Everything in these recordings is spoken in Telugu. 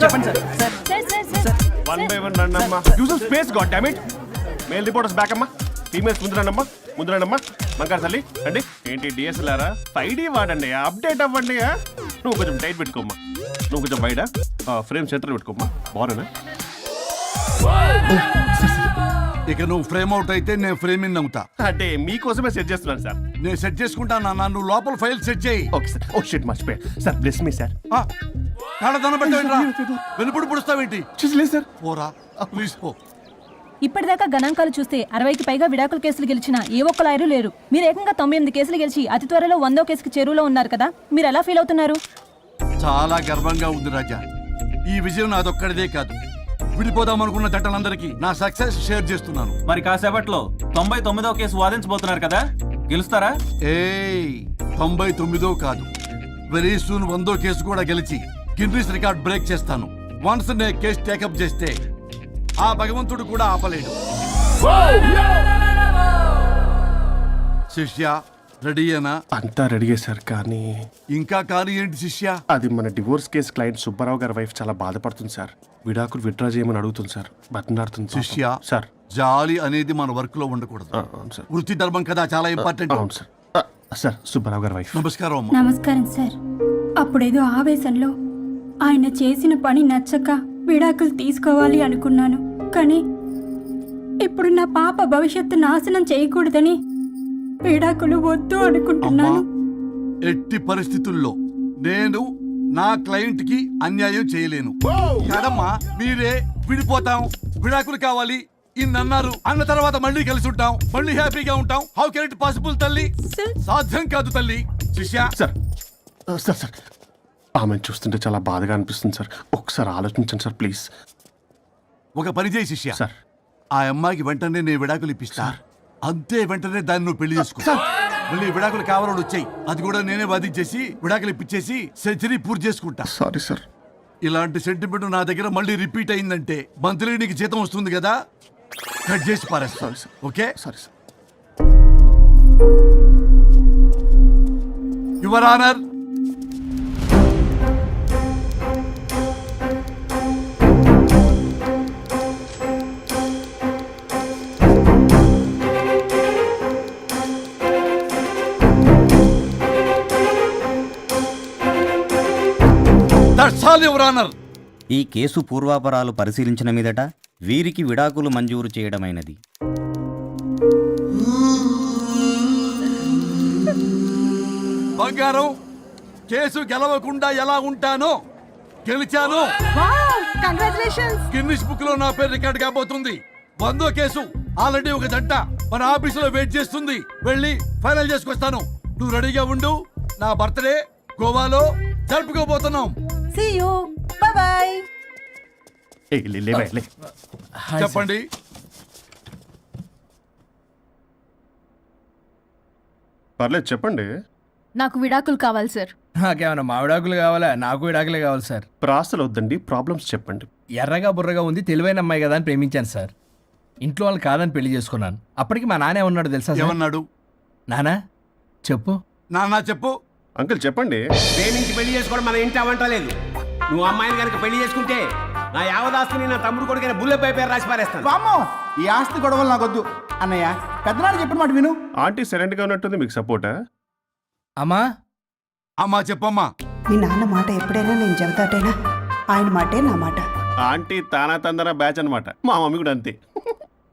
చెప్పండి సార్. వన్ బై వన్ రండి అమ్మా. Use space god damn it. Male reporters back అమ్మా. ఫీమేల్స్ ముందు రండి అమ్మా. మంకారు తల్లి అండి. ఏంటి డిఎస్ఎల్ఆరా 5D వాడండి, అప్డేట్ అవ్వండి. నువ్వు కొంచెం టైట్ పెట్టుకోమ్మా. నువ్వు కొంచెం బయట ఫ్రేమ్ సెంటర్ పెట్టుకోమ్మా. బాగున్నా? ఇక నువ్వు ఫ్రేమ్ అవుట్ అయితే నేను ఫ్రేమ్ ఇన్ అవుతా. అంటే మీకోసమే సెట్ చేస్తున్నాను సార్. నేను సెట్ చేసుకుంటా నాన్న, నువ్వు లోపల ఫైల్ సెట్ చేయి. Okay sir. ఓ షిట్ మర్చిపోయా సార్. Bless me sir. కాళ్ళదన పెట్టేంట్రా, వెనుపుడు పుడుస్తావేంటి? చూసలేదు సార్. పోరా ప్లీజ్ పో. ఇప్పటిదాకా గణాంకాలు చూస్తే 60కి పైగా విడాకుల కేసులు గెలిచిన ఏ ఒక్క లాయరు లేరు. మీరు ఏకంగా 98 కేసులు గెలిచి అతి త్వరలో 100వ కేసుకి చెరువులో ఉన్నారు కదా, మీరు ఎలా ఫీల్ అవుతున్నారు? చాలా గర్వంగా ఉంది రాజా. ఈ విజయం నాదొక్కడిదే కాదు, విడిపోదాం అనుకున్న జంటలందరికీ నా సక్సెస్ షేర్ చేస్తున్నాను. మరి కాసేపట్లో 99వ కేసు వాదించబోతున్నారు కదా, గెలుస్తారా? 99 కాదు, వెరీ సూన్ 100వ కేసు కూడా గెలిచి గిన్నిస్ రికార్డ్ బ్రేక్ చేస్తాను. వన్స్ నే కేసు టేకప్ చేస్తే ఆ భగవంతుడు కూడా ఆపలేడు. శిష్య రెడీయేనా? అంతా రెడీయే సార్. కానీ ఇంకా కానీ ఏంటి శిష్య? అది మన డివోర్స్ కేసు క్లయింట్ సుబ్బారావు గారి వైఫ్ చాలా బాధపడుతుంది సార్. విడాకులు విత్డ్రా చేయమని అడుగుతుంది సార్. బతినాడుతుంది శిష్య సార్. జాలి అనేది మన వర్క్ లో ఉండకూడదు. అవును సార్. వృత్తి ధర్మం కదా, చాలా ఇంపార్టెంట్. అవును సార్. సార్ సుబ్బారావు గారి వైఫ్. నమస్కారం అమ్మా. నమస్కారం సార్. అప్పుడేదో ఆవేశంలో ఆయన చేసిన పని నచ్చక విడాకులు తీసుకోవాలి అనుకున్నాను. కానీ ఇప్పుడు నా పాప భవిష్యత్తు నాశనం చేయకూడదని విడాకులు వద్దు అనుకుంటున్నాను. ఎట్టి పరిస్థితుల్లో నేను నా క్లయింట్ కి అన్యాయం చేయలేను కదమ్మా. మీరే విడిపోతాం, విడాకులు కావాలి ఇన్నన్నారు అన్న తర్వాత మళ్ళీ కలిసి ఉంటాం, మళ్ళీ హ్యాపీగా ఉంటాం. హౌ కెన్ ఇట్ పాసిబుల్ తల్లి? సాధ్యం కాదు తల్లి. శిష్య సార్ సార్ సార్ ఆమెను చూస్తుంటే చాలా బాధగా అనిపిస్తుంది సార్. ఒకసారి ఆలోచించండి సార్ ప్లీజ్. ఒక పని చేయి శిష్య. సార్ ఆ అమ్మాయికి వెంటనే నేను విడాకులు ఇప్పిస్తా. అంతే, వెంటనే దాన్ని నువ్వు పెళ్లి చేసుకో. మళ్ళీ విడాకులు కావాలని వచ్చాయి, అది కూడా నేనే వాదించేసి విడాకులు ఇప్పించేసి సెంచరీ పూర్తి చేసుకుంటా. Sorry sir. ఇలాంటి సెంటిమెంట్ నా దగ్గర మళ్ళీ రిపీట్ అయిందంటే మంత్లీ నీకు జీతం వస్తుంది కదా, కట్ చేసి పారేస్తా. Okay? Sorry sir. Your honour, ఈ కేసు పూర్వాపరాలు పరిశీలించిన మీదట వీరికి విడాకులు మంజూరు చేయడమైనది. బంగారం, కేసు గెలవకుండా ఎలా ఉంటానో గెలిచాను. గిన్నిస్ బుక్ లో నా పేరు రికార్డ్ కాబోతుంది. 100వ కేసు ఆల్రెడీ ఒక జంట మన ఆఫీసులో వెయిట్ చేస్తుంది. వెళ్ళి ఫైనల్ చేసుకొస్తాను. నువ్వు రెడీగా ఉండు. నా బర్త్డే గోవాలో జరుపుకోబోతున్నాం. See you. Bye bye. చెప్పండి. పర్లేదు చెప్పండి. నాకు విడాకులు కావాలి సార్. నాకేమన్నా మా విడాకులు కావాలా? నాకు విడాకులే కావాలి సార్. ప్రాసలు వద్దండి, ప్రాబ్లమ్స్ చెప్పండి. ఎర్రగా బుర్రగా ఉంది, తెలివైన అమ్మాయి కదా అని ప్రేమించాను సార్. ఇంట్లో వాళ్ళు కాదని పెళ్లి చేసుకున్నాను. అప్పటికి మా నాన్న ఏమన్నాడు తెలుసా? ఏమన్నాడు? నానా చెప్పు. నాన్న చెప్పు. అంకుల్ చెప్పండి. ప్రేమించి పెళ్లి చేసుకోవడం మన ఇంటి అవంటలేదు. నువ్వు అమ్మాయిని కనుక పెళ్లి చేసుకుంటే నా యావదాస్తిని నా తమ్ముడు కొడుకైన బుల్లెపై పేరు రాసి పారేస్తాను. వామ్మో, ఈ ఆస్తి గొడవలు నాకొద్దు అన్నయ్య. పెద్దనాడు చెప్పిన మాట విను. ఆంటీ సైలెంట్ గా ఉన్నట్టుంది, మీకు సపోర్టా? అమ్మా అమ్మా చెప్పమ్మా. మీ నాన్న మాట ఎప్పుడైనా నేను చెబుతాటేనా? ఆయన మాటే నా మాట. ఆంటీ తానా తందన బ్యాచ్ అనమాట. మా మమ్మీ కూడా అంతే.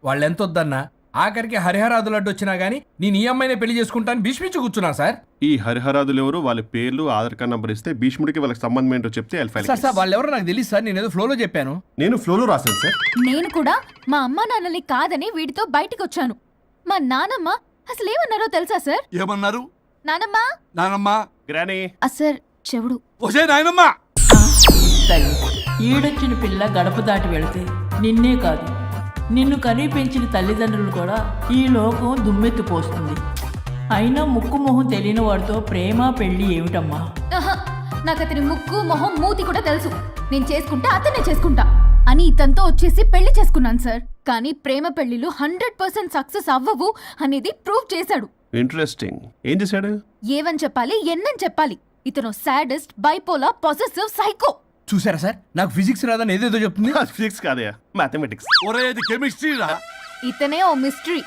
వాళ్ళు ఎంత వద్దన్నా ఆఖరికి హరిహరాదులు అడ్డు వచ్చినా గానీ నేను ఈ అమ్మాయినే పెళ్లి చేసుకుంటాను భీష్మించి కూర్చున్నా సార్. ఈ హరిహరాదులు ఎవరు, వాళ్ళ పేర్లు ఆధార్ కార్డ్ నంబర్ ఇస్తే భీష్ముడికి వాళ్ళకి సంబంధం ఏంటో చెప్తే సార్ వాళ్ళు ఎవరో నాకు తెలియదు సార్. నేను ఏదో ఫ్లోలో చెప్పాను. నేను ఫ్లోలో రాశాను సార్. నేను కూడా మా అమ్మ నాన్నని కాదని వీడితో బయటికి వచ్చాను. మా నానమ్మ అసలు ఏమన్నారో తెలుసా సార్? ఏమన్నారు? నానమ్మ నానమ్మ గ్రానీ సార్ చెవుడు. ఒసే నాయనమ్మ. ఈడొచ్చిన పిల్ల గడప దాటి వెళితే నిన్నే కాదు, నిన్ను కనీ పెంచిన తల్లిదండ్రులు కూడా ఈ లోకం దుమ్మెత్తిపోస్తుంది. అయినా ముక్కు మొహం తెలియని వాడితో ప్రేమ పెళ్లి ఏమిటమ్మా? నాకు అతని ముక్కు మొహం మూతి కూడా తెలుసు. నేను చేసుకుంటా అతనే చేసుకుంటా అని ఇతనితో వచ్చేసి పెళ్లి చేసుకున్నాను సార్. కానీ ప్రేమ పెళ్లిలు 100% సక్సెస్ అవ్వవు అనేది ప్రూవ్ చేశాడు. ఇంట్రెస్టింగ్. ఏం చేశాడు? ఏవని చెప్పాలి ఎన్నని చెప్పాలి. ఇతను సాడెస్ట్, బైపోలా, పొసెసివ్, సైకో. చూసారా సార్, నాకు ఫిజిక్స్ రాదని ఏదేదో చెప్తుంది. ఫిజిక్స్ కాదయా, మ్యాథమెటిక్స్. ఒరే ఇది కెమిస్ట్రీ రా. ఇతనే ఓ మిస్టరీ.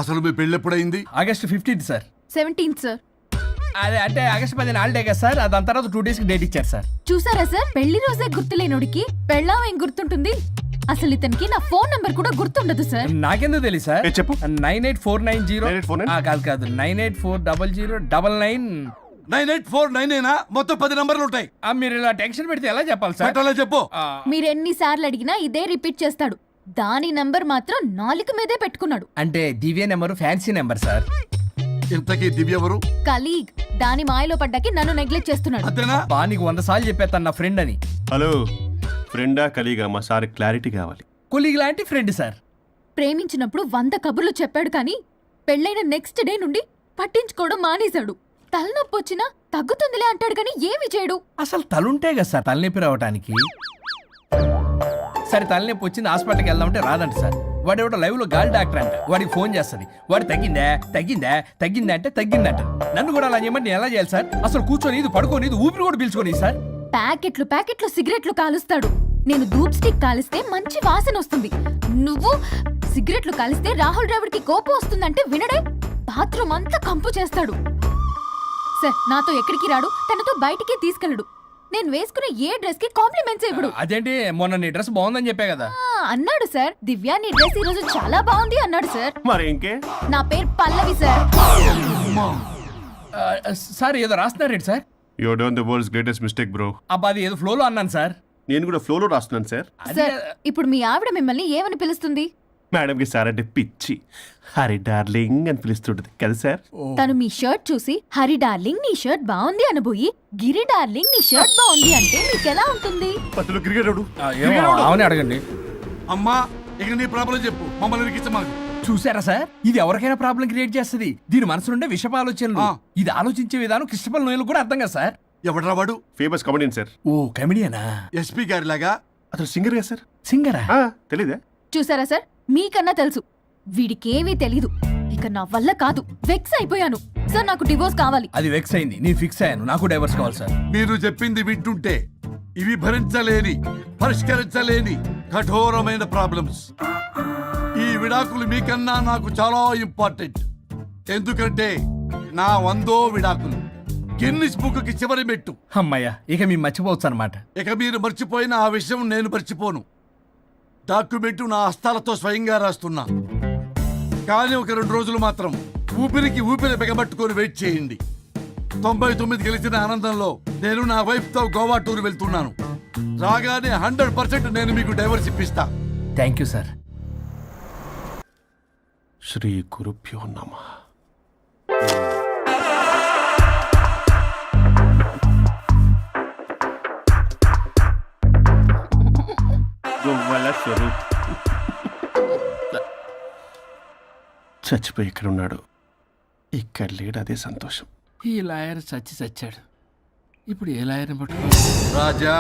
అసలు మీ పెళ్ళి ఎప్పుడైంది? August 15th sir. 17th sir. అదే అంటే ఆగస్ట్ 15 హాలిడే కదా సార్, దాని తర్వాత 2 days కి డేట్ ఇచ్చారు సార్. చూసారా సార్, పెళ్లి రోజే గుర్తులేనుడికి పెళ్ళాం ఏం గుర్తుంటుంది. అసలు ఇతనికి నా ఫోన్ నంబర్ కూడా గుర్తుండదు సార్. నాకెందుకు తెలియదు సార్. చెప్పు. 98490 98490? కాదు 9840099. 98499 మొత్తం 10 నంబర్లు ఉంటాయి. మీరు ఇలా టెన్షన్ పెడితే ఎలా చెప్పాలి సార్? పెట్టాలో చెప్పు. మీరు ఎన్నిసార్లు అడిగినా ఇదే రిపీట్ చేస్తాడు. దాని నంబర్ మాత్రం 4 మీదే పెట్టుకున్నాడు. అంటే దివ్య నెంబర్ ఫ్యాన్సీ నెంబర్ సార్. ఇంతకీ దివ్య ఎవరు? కలీగ్. దాని మాయలో పడ్డాకి నన్ను నెగ్లెక్ట్ చేస్తున్నాడు. అంతేనా? బా నీకు 100 సార్లు చెప్పేస్తాను నా ఫ్రెండ్ అని. హలో, ఫ్రెండా కలీగా? మా సార్ క్లారిటీ కావాలి. కొలీగ్ లాంటి ఫ్రెండ్ సార్. ప్రేమించినప్పుడు 100 కబుర్లు చెప్పాడు కానీ పెళ్ళైన నెక్స్ట్ డే నుండి పట్టించుకోవడం మానేశాడు. తలనొప్పి వచ్చినా తగ్గుతుందిలే అంటాడు కానీ ఏమి చేయడు. అసలు తలుంటే కదా సార్ తలనొప్పి రావటానికి. సరే తలనొప్పి వచ్చింది హాస్పిటల్కి వెళ్దామంటే రాదంట సార్. వాడు ఎవడో లైవ్ లో గాలి డాక్టర్ అంట, వాడికి ఫోన్ చేస్తుంది. వాడు తగ్గిందా అంటే తగ్గిందంట. నన్ను కూడా అలా చేయమంటే నేను ఎలా చేయాలి సార్? అసలు కూర్చొని ఇది పడుకోని ఇది ఊపిరి కూడా పీల్చుకొని సార్. ప్యాకెట్లు సిగరెట్లు కాలుస్తాడు. నేను ధూప్ స్టిక్ కాలిస్తే మంచి వాసన వస్తుంది. నువ్వు సిగరెట్లు కాలిస్తే రాహుల్ ద్రావిడ్ కి కోపం వస్తుందంటే వినడే. బాత్రూమ్ అంతా కంపు చేస్తాడు. సార్ నాతో ఎక్కడికి రాడు, తనతో బయటికి తీసుకెళ్ళడు. నేను వేసుకున్న ఏ డ్రెస్ కి కాంప్లిమెంట్స్ ఇవ్వడు. అదేంటి మొన్న నీ డ్రెస్ బాగుందని చెప్పా కదా. అన్నాడు సార్. దివ్య నీ డ్రెస్ ఈ రోజు చాలా బాగుంది అన్నాడు సార్. మరి ఇంకే? నా పేరు పల్లవి సార్. సార్ ఏదో రాస్తున్నారేంటి sir? You done the world's greatest mistake bro. అబ్బా అది ఏదో ఫ్లోలో అన్నాను సార్. నేను కూడా ఫ్లోలో రాస్తున్నాను సార్. సార్ ఇప్పుడు మీ ఆవిడ మిమ్మల్ని ఏమని పిలుస్తుంది? మేడంకి సార్ అంటే పిచ్చి. హరి డార్లింగ్ అని పిలుస్తుంటది కదా సార్. తను మీ షర్ట్ చూసి హరి డార్లింగ్ నీ షర్ట్ బాగుంది అనబోయి గిరి డార్లింగ్ నీ షర్ట్ బాగుంది అంటే మీకెలా ఉంటుంది? పత్తులు క్రికెట్ అవునే అడగండి. అమ్మా ఇక నీ ప్రాబ్లం చెప్పు, మమ్మల్ని ఇరికించమాకు. చూసారా సార్, ఇది ఎవరికైనా ప్రాబ్లం క్రియేట్ చేస్తుంది. దీని మనసు నుండే విషప ఆలోచనలు. ఇది ఆలోచించే విధానం కృష్ణపల్ నోయలు కూడా అర్థం కదా సార్. ఎవడరా వాడు? Famous comedian sir. ఓ కమెడియనా? ఎస్పీ గారి లాగా? అతను సింగర్ కదా సార్. సింగరా? తెలీదా? చూసారా సార్, మీకన్నా తెలుసు. వీడికేమీ తెలీదు. ఇక నా వల్ల కాదు, వెక్స్ అయిపోయాను సార్. నాకు డివోర్స్ కావాలి. అది వెక్స్ అయింది, నేను ఫిక్స్ అయ్యాను. నాకు డైవర్స్ కావాలి సార్. మీరు చెప్పింది వింటుంటే ఇవి భరించలేని, పరిష్కరించలేని కఠోరమైన ప్రాబ్లమ్స్. ఈ విడాకులు మీకన్నా నాకు చాలా ఇంపార్టెంట్. ఎందుకంటే నా 100వ విడాకులు గిన్నిస్ బుక్కి చివరి మెట్టు. అమ్మయ్య, ఇక మేము మర్చిపోవచ్చు అనమాట. ఇక మీరు మర్చిపోయిన ఆ విషయం నేను మర్చిపోను. డాక్యుమెంటు నా హస్తాలతో స్వయంగా రాస్తున్నా. కానీ ఒక 2 రోజులు మాత్రం ఊపిరికి ఊపిరి బిగబట్టుకొని వెయిట్ చేయండి. 99 గెలిచిన ఆనందంలో నేను నా వైఫ్ తో గోవా టూర్ వెళ్తున్నాను. రాగానే 100% నేను మీకు డైవర్స్ ఇప్పిస్తా. Thank you sir. శ్రీ గురుభ్యో నమః. చచ్చిపోయి ఇక్కడ ఉన్నాడు, ఇక్కడ లేడు, అదే సంతోషం. ఈ లాయర్ చచ్చాడు. ఇప్పుడు ఏ లాయర్ని పట్టుకో? రాజా,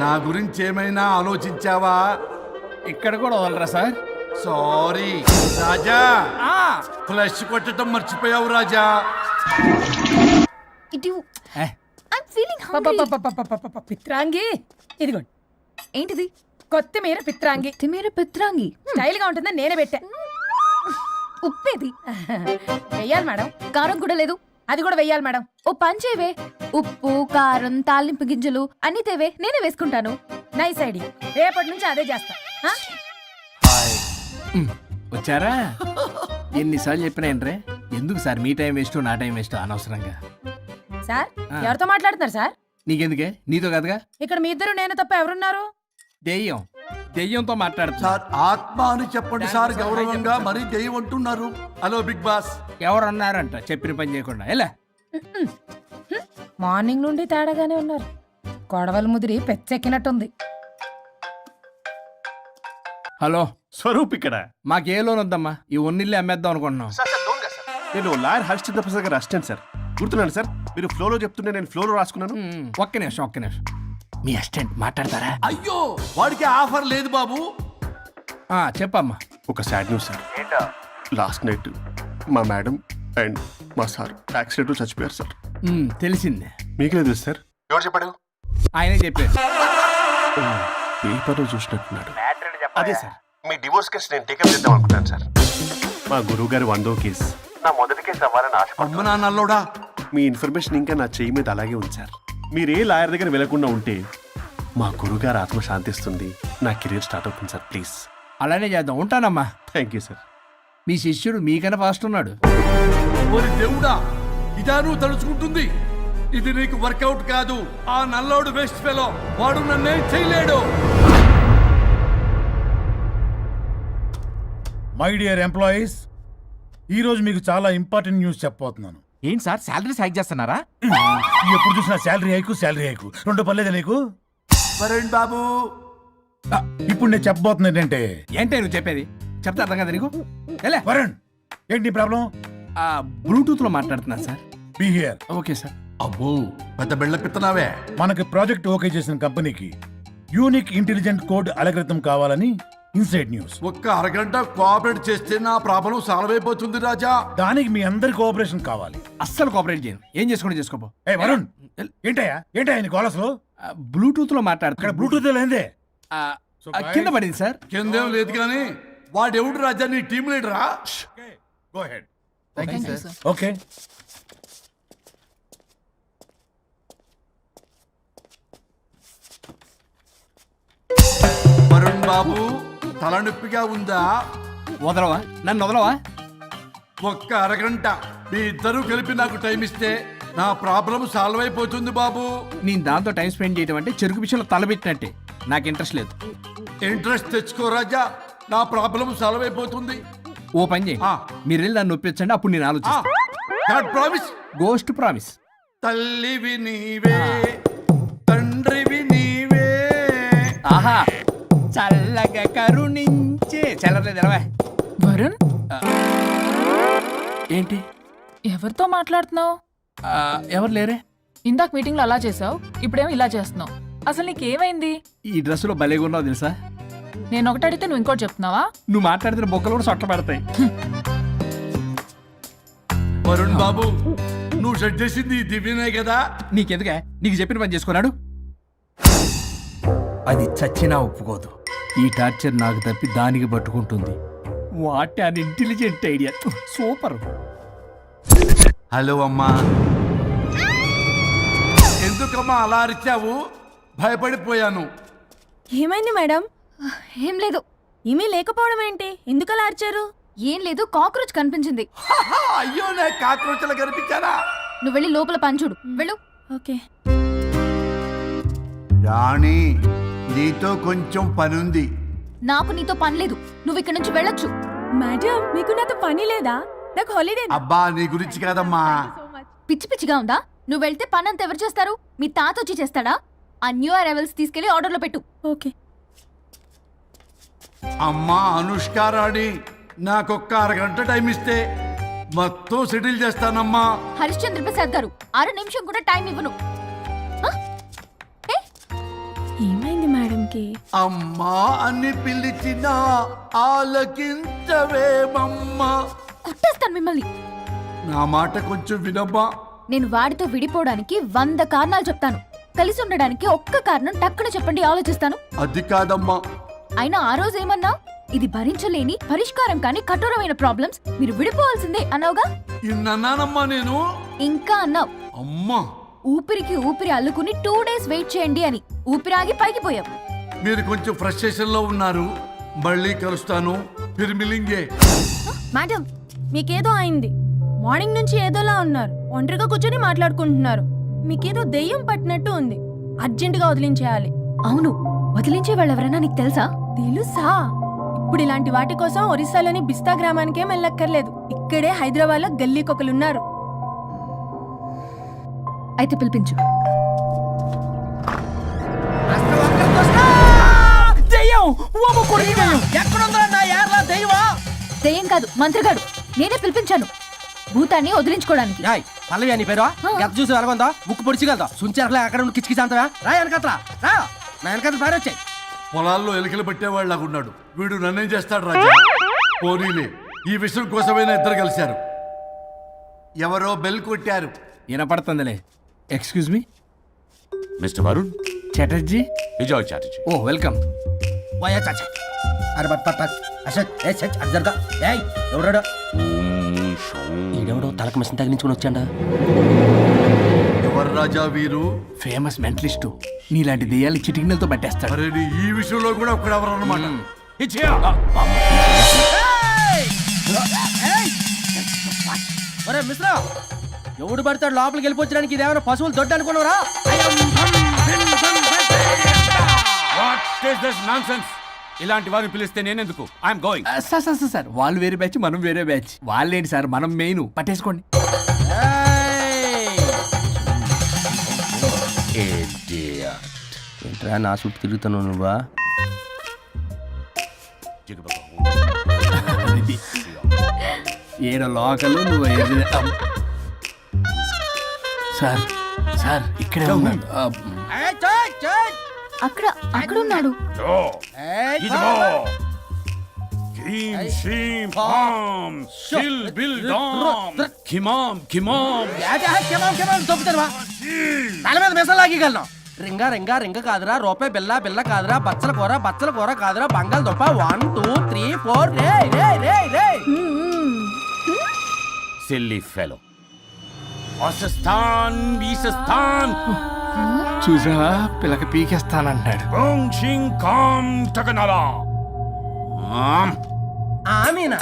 నా గురించి ఏమైనా ఆలోచించావా? ఇక్కడ కూడా వదలరా సార్? సారీ రాజా, ఫ్లష్ కొట్టడం మర్చిపోయావు రాజా. ఇటు ఏ? I'm feeling hungry. పిత్రాంగి ఇదిగోండి. ఏంటిది? కొత్తిమీర పిత్రాంగి. కొత్తిమీర పిత్రాంగి. స్టైల్ గా ఉంటుందని నేనే పెట్టా. ఉప్పేది? వెయ్యాలి మేడం. కారం కూడా లేదు. అది కూడా వెయ్యాలి మేడం. ఓ పంచేవే. ఉప్పు, కారం, తాలింపు గింజలు అన్ని తేవే, నేనే వేసుకుంటాను. Nice idea. రేపటి నుంచి అదే చేస్తా. వచ్చారా? ఎన్నిసార్లు చెప్పినా ఏంట్రే? ఎందుకు సార్ మీ టైం వేస్ట్ నా టైం వేస్ట్ అనవసరంగా? సార్ ఎవరితో మాట్లాడుతున్నారు సార్? నీకెందుకే? నీతో కదగా. ఇక్కడ మీ ఇద్దరు నేను తప్ప ఎవరున్నారు? దెయ్యంతో మాట్లాడుతా. సార్ ఆత్మ అని చెప్పండి సార్, గౌరవంగా. మరీ దెయ్యం అంటున్నారు. Hello big boss. ఎవరన్నారంట చెప్పిన పని చేయకుండా? ఎలా మార్నింగ్ నుండి తేడాగానే ఉన్నారు. కొడవల ముదిరి పెచ్చెక్కినట్టుంది. హలో స్వరూప్ ఇక్కడ. మాకే లోన్ వద్దమ్మా, ఈ ఒన్నిల్లు అమ్మేద్దాం అనుకుంటున్నాం. నేను లాయర్ హరిశ్చంద్ర ప్రసాద్ గారు అసిస్టెంట్ సార్. గుర్తున్నాను సార్, మీరు ఫ్లోలో చెప్తుంటే నేను ఫ్లోలో రాసుకున్నాను. ఒక్క నిమిషం. మీ అసిస్టెంట్ మాట్లాడతారా? అయ్యో, వాడికి ఆఫర్ లేదు బాబు. చెప్పమ్మా. ఒక sad news sir. Last night మా మేడం అండ్ మా సార్ యాక్సిడెంట్లో చచ్చిపోయారు సార్. తెలిసిందే. మీకే తెలుసు సార్? ఎవరు చెప్పాడు? ఆయనే చెప్పారు. పేపర్లో చూసినట్టున్నాడు. అదే సార్. మీ డివోర్స్ కేసు నేను టేకప్ చేద్దాం అనుకుంటాను సార్. మా గురువు గారు 100వ కేసు నా మొదటి కేసు అవ్వాలని ఆశ. అమ్మ నాన్నల్లోడా, మీ ఇన్ఫర్మేషన్ ఇంకా నా చెయ్యి మీద అలాగే ఉంది సార్. మీరు ఏ లాయర్ దగ్గర వెళ్లకుండా ఉంటే మా గురుగారు ఆత్మ శాంతిస్తుంది, నా కెరీర్ స్టార్ట్ అవుతుంది సార్. ప్లీజ్ అలానే చేద్దాం. ఉంటానమ్మా. Thank you sir. మీ శిష్యుడు మీకన్నా ఫాస్ట్ ఉన్నాడు. ఓరి దేవుడా, ఇదా నువ్వు తలుచుకుంటుంది? ఇది నీకు వర్కౌట్ కాదు. ఆ నల్లోడు వేస్ట్ ఫెలో, వాడు నన్నేం చేయలేడు. మై డియర్ ఎంప్లాయీస్, ఈరోజు మీకు చాలా ఇంపార్టెంట్ న్యూస్ చెప్పబోతున్నాను. ఏంటి సార్, శాలరీస్ హైక్ చేస్తున్నారా? ఎప్పుడు చూసినా శాలరీ హైకు రెండు పర్లేదా నీకు? వరుణ్ బాబు, ఇప్పుడు నేను చెప్పబోతున్నా ఏంటంటే, ఏంటే నువ్వు చెప్పేది? చెప్తా అర్థం కదా నీకు? ఎలా వరుణ్, ఏంటి ప్రాబ్లం? బ్లూటూత్ లో మాట్లాడుతున్నా sir. Be here. Okay sir. అబ్బో పెద్ద బిళ్ళ పిత్తనావే. మనకి ప్రాజెక్ట్ ఓకే చేసిన కంపెనీకి యూనిక్ ఇంటెలిజెంట్ కోడ్ అలకృతం కావాలని ఇన్సైడ్ న్యూస్. ఒక్క అరగంట కోఆపరేట్ చేస్తే నా ప్రాబ్లం సాల్వ్ అయిపోతుంది రాజా. దానికి మీ అందరి కోఆపరేషన్ కావాలి. అస్సలు కోఆపరేట్ చేయను. ఏం చేసుకోండి చేసుకోపో. ఏ వరుణ్, ఏంటయ్యా నీ కాలస్లో? బ్లూటూత్ లో ఇక్కడ మాట్లాడుతున్నా. బ్లూటూత్ లేదే. కింద పడింది సార్. కిందేం లేదు కానీ వాడెవడు రాజా, నీ టీం లీడరా? Go head. Sir. Okay. Varun బాబు, తలనొప్పిగా ఉందా? వదలవా? నన్ను వదలవా? ఒక్క అరగంట మీ ఇద్దరూ కలిపి నాకు టైం ఇస్తే నా ప్రాబ్లం సాల్వ్ అయిపోతుంది బాబు. నేను దాంతో టైం స్పెండ్ చేయడం అంటే చెరుకు విషయంలో తలబెట్టినట్టే. నాకు ఇంట్రెస్ట్ లేదు. ఇంట్రెస్ట్ తెచ్చుకో రాజా, నా ప్రాబ్లం సాల్వ్ అయిపోతుంది. ఓ పని చేయి, మీరు వెళ్ళి నన్ను ఒప్పించండి, అప్పుడు నేను ఆలోచిస్తాను. ప్రామిస్. Ghost promise. తల్లివి నీవే, తండ్రివి నీవే. ఆహా, చల్లగా కరుణించే. చల్లలేదు ఎలవా. వరుణ్, ఏంటి? ఎవరితో మాట్లాడుతున్నావు? ఎవరు లేరే? ఇందాక మీటింగ్ లో అలా చేసావు, ఇప్పుడేమో ఇలా చేస్తున్నావు. అసలు నీకేమైంది? ఈ డ్రెస్సులో భలేగా ఉన్నావు తెలుసా? నేను ఒకటి అడిగితే నువ్వు ఇంకోటి చెప్తున్నావా? నువ్వు మాట్లాడితే బొక్కలు కూడా సొట్ట పెడతాయి. వరుణ్ బాబు, నువ్వు సెట్ చేసింది ఈ దివ్యనే కదా? నీకెందుకే? నీకు చెప్పిన పని చేసుకున్నాడు. అది చచ్చినా ఒప్పుకోదు. ఈ టార్చర్ నాకు తప్పి దానికి పట్టుకుంటుంది. What an intelligent idea. Super. Hello అమ్మా. ఎందుకమ్మా అలా అరిచావు? భయపడిపోయాను. ఏమైంది మేడం? ఏం లేదు. ఏమీ లేకపోవడం ఏంటి? ఎందుకు అలా అరిచారు? ఏం లేదు, కాక్రోచ్ కనిపించింది. అయ్యో, నా కాక్రోచ్లు కనిపించారా? నువ్వు వెళ్ళి లోపల పని చూడు. వెళ్ళు. ఓకే. రాణి, నీతో కొంచెం పనుంది. నాకు నీతో పని లేదు. నువ్వు ఇక్కడ నుంచి వెళ్ళొచ్చు. మేడం, మీకు నాతో పని లేదా? నాకు హాలిడే. అబ్బా, నీ గురించి కాదమ్మా. పిచ్చి పిచ్చిగా ఉందా? నువ్వు వెళ్తే పని అంతా ఎవరు చేస్తారు? మీ తాత వచ్చి చేస్తాడా? ఆ న్యూ అరైవల్స్ తీసుకెళ్లి ఆర్డర్లో పెట్టు. ఓకే. అమ్మా అనుష్క రాణి, నాకొక్క అరగంట టైం ఇస్తే మొత్తం సెటిల్ చేస్తానమ్మా. హరిశ్చంద్ర ప్రసాద్ గారు, 6 నిమిషం కూడా టైం ఇవ్వను. ఏమైంది మేడంకి? అమ్మా అని పిలిచిన ఆలకించవేమమ్మా. కొట్టేస్తాను మిమ్మల్ని. నా మాట కొంచెం వినమ్మా. నేను వాడితో విడిపోవడానికి 100 కారణాలు చెప్తాను. కలిసి ఉండడానికి ఒక్క కారణం టక్కున చెప్పండి, ఆలోచిస్తాను. అది కాదమ్మా. అయినా ఆ రోజు ఏమన్నా? ఇది భరించలేని, పరిష్కారం కాని కఠోరమైన ప్రాబ్లమ్స్, మీరు విడిపోవాల్సిందే అన్నావుగా? ఇన్నానమ్మా నేను. ఇంకా అన్నావు. అమ్మా, ఊపిరికి ఊపిరి అల్లుకుని 2 డేస్ వెయిట్ చేయండి అని. ఊపిరాగి పైకి పోయావు. మీరు కొంచెం ఫ్రస్ట్రేషన్ లో ఉన్నారు. మళ్ళీ కలుస్తాను. ఫిర్మిలింగే. మేడం, మీకేదో అయింది. మార్నింగ్ నుంచి ఏదోలా ఉన్నారు. ఒంటరిగా కూర్చొని మాట్లాడుకుంటున్నారు. మీకేదో దెయ్యం పట్టినట్టు ఉంది. అర్జెంటుగా వదిలించేయాలి. అవును, వదిలించే వాళ్ళెవరైనా నీకు తెలుసా? తెలుసా? ఇప్పుడు ఇలాంటి వాటి కోసం ఒరిస్సాలోని బిస్తా గ్రామానికేం వెళ్ళక్కర్లేదు. ఇక్కడే హైదరాబాద్ లో గల్లీకొకలున్నారు. అయితే పిలిపించు. దెయ్యం కాదు, మంత్రిగాడు. నేనే పిలిపించాను భూతాన్ని వదిలించుకోవడానికి. పల్లవి అని పేరు గత చూసి వెలగొందా ముక్కు పొడిచిగలదా సుంచరలే అక్కడ కిచకిచ అంతవా రా వెనకట్రా రా నా వెనకట్ల పారి వచ్చాయి. పొలాల్లో ఎలికలు పట్టేవాళ్ళగా ఉన్నాడు వీడు. నన్నేం చేస్తాడు రాజా? పోనీలే, ఈ విషయం కోసమైనా ఇద్దరు కలిశారు. ఎవరో బెల్ కొట్టారు. వినపడుతుందిలే. Excuse me mister Varun Chatterjee. Vijay Chatterjee. Oh welcome. వాయా చాచా అరే బట్ పట్ అసత్ ఏ సచ్ అర్జర్గా ఏయ్ ఎవరడా ఈడెవడో తలకు మిషన్ తగిలించుకొని వచ్చాడా? ఎవరు రాజా వీరు? Famous mentalist. నీలాంటి దెయ్యాలు చిటికినలతో పట్టేస్తాడు. అరే నీ ఈ విషయంలో కూడా ఒకడెవరు అన్నమాట. ఒరే మిశ్రా ఎవడు పడతాడు లోపలికి వెళ్ళిపోవడానికి ఇదేమైనా పశువులు దొడ్డు అనుకున్నారా? ఇలాంటి వారిని పిలిస్తే నేనెందుకు? I'm going. సార్ వాళ్ళు వేరే బ్యాచ్, మనం వేరే బ్యాచ్. వాళ్ళేంటి సార్, మనం మెయిన్. పట్టేసుకోండి. ఏంట్రా నా చుట్టూ తిరుగుతాను నువ్వా? ఏడో లోకలు నువ్వు సార్ సార్ ఇక్కడే ఉన్నాడు. అక్కడ అక్కడ ఉన్నాడు. తల మీద మెసలు లాగగలను. రింగా రింగా రింగ కాదురా, రూపాయి బిల్ల బిల్ల కాదురా, బచ్చల కూర కాదురా, బంగాళదుంప 1 2 3 4 రే రే రే రే. Silly fellow. అసస్థాన్ బీసస్థాన్ చూసావా, పిల్లకి పీకేస్తానంటాడు. ఆమీనా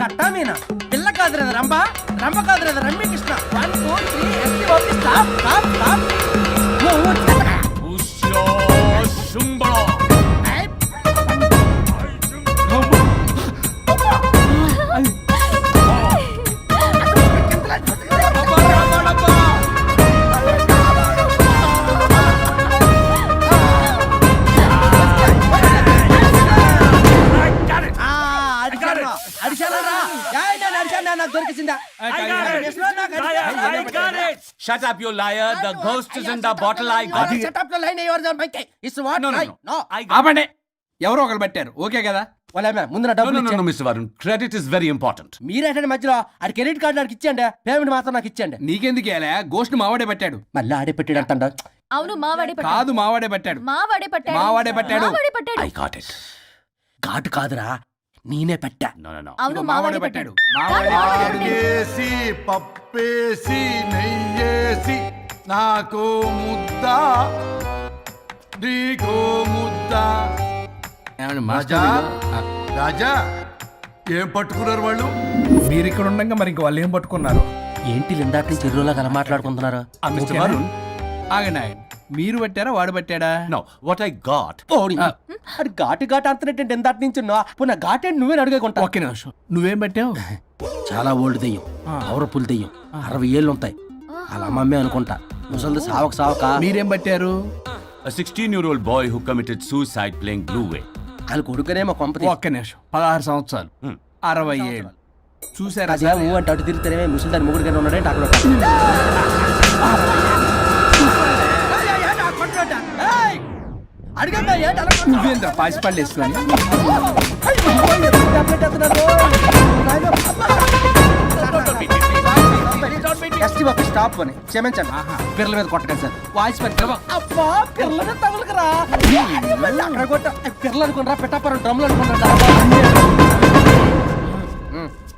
కట్టామీనా పిల్ల కాదురా రంభ, రంభ కాదురా Ramya Krishna. 1 2 3 ST OP stop stop stop. Shut up, you liar. The ghost is in the bottle. I got it. Shut up the line yours and my it's what? No. ఆపండి. ఎవరో ఒకరు పెట్టారు. ఓకే కదా? ముందు నా డబ్బులు No, Mr. Varun. Credit is very important. మీరేటండి మధ్యలో ఆడి క్రెడిట్ కార్డు నాకు ఇచ్చేయండి, పేమెంట్ మాత్రం నాకు ఇచ్చేయండి. నీకెందుకు ఇలా? గోష్ట్ మావాడే పెట్టాడు. మళ్ళీ ఆడే పెట్టాడు అంటండ. అవును మావాడే పట్టాడు. కాదు మావాడే పెట్టాడు. మావాడే పట్టాడు. మావాడే పట్టాడు. మావాడే పట్టాడు. I got it. ఘాటు కాదురా, నేనే పెట్టా. No. అవును మావాడే పట్టాడు. ఆడేసి పప్పేసి నెయ్యేసి నాకు ముద్ద నీకు ముద్ద. రాజా రాజా ఏం పట్టుకున్నారు వాళ్ళు? మీరు ఇక్కడ ఉండగా మరి ఇంక వాళ్ళు ఏం పట్టుకున్నారు? ఏంటి ఇందాక నుంచి చెరువులా కల మాట్లాడుకుంటున్నారు? Mr. Varun. ఆగండి ఆగండి. మీరు పట్టారా వాడు పట్టాడా? No, what I got. అది ఘాటు ఘాటు అంటున్నట్టు ఎంత నుంచి పునః ఘాటు అంటే నువ్వే అడుగుకుంటా. ఒక్క నిమిషం. నువ్వేం పట్టావు? చాలా ఓల్డ్ దెయ్యం, పవర్ఫుల్ దెయ్యం, 60 ఏళ్ళు ఉంటాయి. అలా అమ్మమ్మే అనుకుంటా. ముసలి సావక మీరేం పట్టారు? A 16-year-old boy who committed suicide playing Blue Way. వాళ్ళు కొడుకునేమో కొంపతి. ఒక్క నిమిషం. 16 సంవత్సరాలు, 60 ఏళ్ళు. చూసారా? అంటే అటు తిరిగితేనే ముసలి దాని ముగ్గురు ఉన్నాడంటే అక్కడ నువ్వేంద్ర పాసిపళ్ళు వేసుకొని స్టాప్ అని క్షమించండి. పిల్లల మీద కొట్టకండి సార్. వాయిస్ అబ్బా పిల్లల మీద తగులుకురా అక్కడ కొట్ట. పిల్లలు అనుకుంటారా, పెట్టాపరం డ్రమ్లు అనుకుంటారా?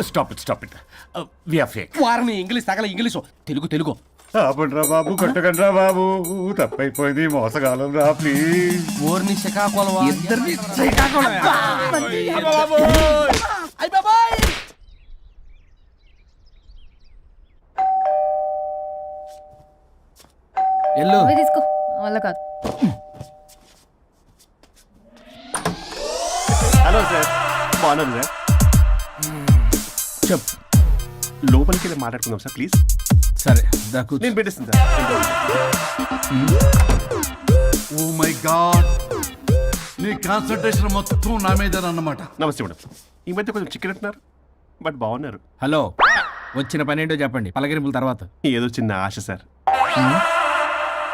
Stop it. We are fake. వారిని ఇంగ్లీష్ తగల ఇంగ్లీషు తెలుగు. ఆపండ్రా బాబు, కొట్టకండ్రా బాబు, తప్పైపోయింది, మోసగాలం రా ప్లీజ్. ఊరిని శ్రీకాకుళం ఇద్దరిని శ్రీకాకుళమే. ఎల్లు నువ్వే తీసుకో, వల్ల కాదు. హలో సార్, బాగున్నాను సార్. చెప్పు. లోపలికి వెళ్ళి మాట్లాడుకుందాం సార్ ప్లీజ్. సరే దాకు నేను పెట్టేస్తాను సార్. ఓ మై గాడ్, నీ కాన్సన్ట్రేషన్ మొత్తం నా మీదనన్నమాట. నమస్తే మేడం. ఈ మధ్య కొంచెం చిక్కినట్టున్నారు, బట్ బాగున్నారు. హలో, వచ్చిన పని ఏంటో చెప్పండి. పలకరింపుల తర్వాత ఏదో చిన్న ఆశ సార్.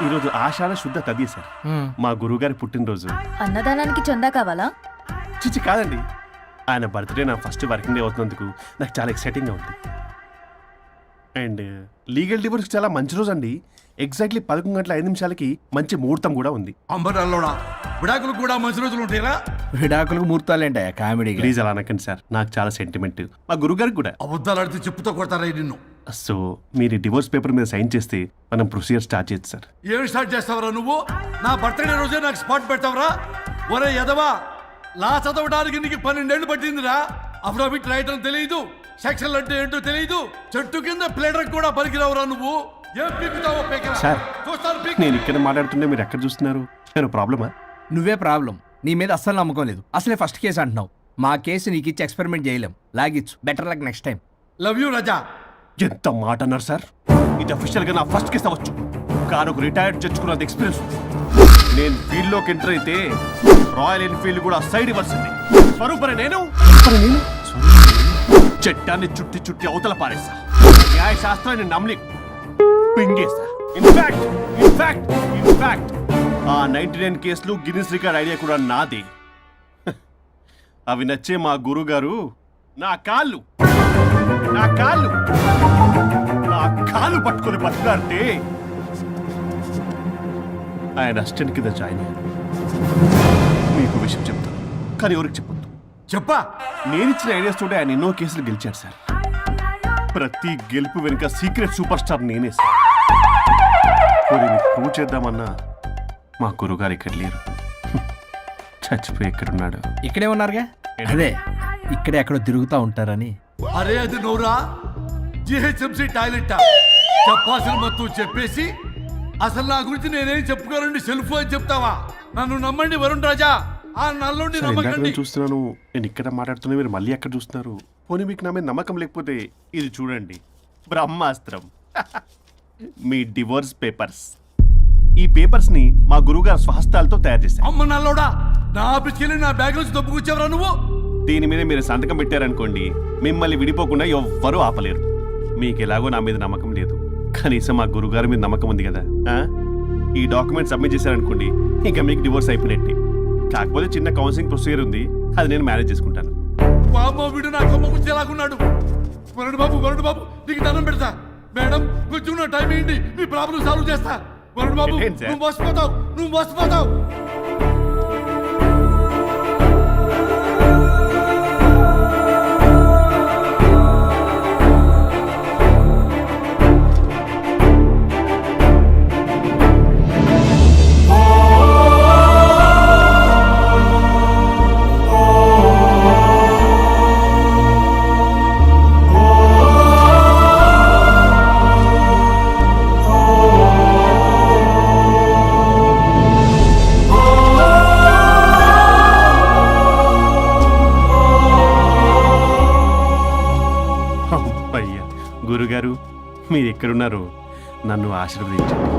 ఈరోజు ఆషాఢ శుద్ధ తది సార్, మా గురువుగారి పుట్టినరోజు. అన్నదానానికి చందా కావాలా? చిచ్చి కాదండి, ఆయన బర్త్డే నా ఫస్ట్ వర్కింగ్ డే అవుతున్నందుకు నాకు చాలా ఎక్సైటింగ్గా ఉంది. అండ్ లీగల్ డివోర్స్ చాలా మంచి రోజు అండి. ఎగ్జాక్ట్లీ 11:05 మంచి ముహూర్తం కూడా ఉంది. అంబరాల్లోడా విడాకులు కూడా మంచి రోజులు ఉంటాయిరా? విడాకులకు ముహూర్తాలేంటే కామెడీ. ప్లీజ్ అలా అనకండి సార్, నాకు చాలా సెంటిమెంట్, మా గురుగారికి కూడా. అబద్ధాలు ఆడితే చెప్పుతో కొడతారా నిన్ను? సో మీరు డివోర్స్ పేపర్ మీద సైన్ చేస్తే మనం ప్రొసీజర్ స్టార్ట్ చేయొచ్చు సార్. ఏం స్టార్ట్ చేస్తావరా నువ్వు? నా బర్త్డే రోజే నాకు స్పాట్ పెడతావరా? ఒరే ఎదవా, లా చదవడానికి నీకు 12 ఏళ్ళు పట్టిందిరా. అఫిడవిట్ రాయటం తెలియదు, సెక్షన్లు అంటే ఏంటో తెలియదు, చెట్టు కింద ప్లేడర్ కూడా పనికిరావురా నువ్వు. ఏం పీకుతావో పీకరా. సార్ చూస్తాను పీకు. నేను ఇక్కడ మాట్లాడుతుంటే మీరు ఎక్కడ చూస్తున్నారు? నేను ప్రాబ్లమా? నువ్వే ప్రాబ్లం. నీ మీద అస్సలు నమ్మకం లేదు. అసలే ఫస్ట్ కేసు అంటున్నావు. మా కేసు నీకు ఇచ్చి ఎక్స్పెరిమెంట్ చేయలేం. లాగిచ్చు. Better luck next time. Love you Raza. ఎంత మాట అన్నారు సార్? ఇది అఫీషియల్ గా నా ఫస్ట్ కేసు అవ్వచ్చు, కానీ ఒక రిటైర్డ్ జడ్జ్కున్నంత ఎక్స్పీరియన్స్. నేను ఫీల్డ్ లోకి ఎంటర్ అయితే రాయల్ ఎన్ఫీల్డ్ కూడా సైడ్ ఇవ్వాల్సింది. స్వరూపరే నేను చట్టాన్ని చుట్టి చుట్టి అవతల పారేసా. న్యాయ శాస్త్రాన్ని నమ్మి పింగేసా. ఇన్ఫాక్ట్ ఆ 99 కేసులు గిన్నిస్ రికార్డ్ ఐడియా కూడా నాదే. అవి నచ్చే మా గురుగారు నా కాళ్ళు పట్టుకొని బతుకులాడితే ఆయన అసిస్టెంట్ కింద జాయిన్ అయ్యాను. మీకు విషయం చెప్తాను, కానీ ఎవరికి చెప్పొద్దు. చెప్పా. నేనిచ్చిన ఐడియాస్ తోటి ఆయన ఎన్నో కేసులు గెలిచాడు సార్. ప్రతి గెలుపు వెనుక సీక్రెట్ సూపర్ స్టార్ నేనే సార్. ప్రూవ్ చేద్దామన్నా మా గురుగారు ఇక్కడ లేరు. చచ్చిపోయి ఎక్కడున్నాడు? ఇక్కడే ఉన్నారుగా. అదే ఇక్కడే ఎక్కడో తిరుగుతూ ఉంటారని. అరే అది నోరా, జిహెచ్ఎంసీ టాయిలెట్ చెప్పాల్సిన మొత్తం చెప్పేసి అసలు నా గురించి నేనేం చెప్పుకోనండి సెల్ఫ్ అని చెప్తావా? నన్ను నమ్మండి వరుణ్ రాజా, ఆ నల్లుండి సార్, ఇందాక నమ్మకండి. నేను చూస్తున్నాను, నేను ఇక్కడ మాట్లాడుతున్నా, మీరు మళ్ళీ ఎక్కడ చూస్తున్నారు? పోనీ మీకు నా మీద నమ్మకం లేకపోతే ఇది చూడండి, బ్రహ్మాస్త్రం. మీ డివోర్స్ పేపర్స్. ఈ పేపర్స్ ని మా గురువుగారు స్వహస్తాలతో తయారు చేశారు. అమ్మ నల్లోడా, నా ఆఫీస్కి వెళ్ళి నా బ్యాగ్ నుంచి దొబ్బుకొచ్చావరా నువ్వు? దీని మీద మీరు సంతకం పెట్టారనుకోండి, మిమ్మల్ని విడిపోకుండా ఎవ్వరూ ఆపలేరు. మీకు ఎలాగో నా మీద నమ్మకం లేదు, కనీసం మా గురుగారి మీద నమ్మకం ఉంది కదా. ఈ డాక్యుమెంట్ సబ్మిట్ చేశారనుకోండి, ఇంకా మీకు డివోర్స్ అయిపోయినట్టే. కాకపోతే చిన్న కౌన్సిలింగ్ ప్రొసీజర్ ఉంది, అది నేను మేనేజ్ చేసుకుంటాను. బాబు వీడు నా కొమ్మ గుచ్చేలాగున్నాడు. వరుణ్ బాబు నీకు దండం పెడతా. మేడం కొంచెం నా టైం ఏంటి, మీ ప్రాబ్లం సాల్వ్ చేస్తా. వరుణ్ బాబు ఏంటి సార్? నువ్వు మోసపోతావు. గురుగారు, మీరు ఎక్కడున్నారో నన్ను ఆశీర్వదించండి.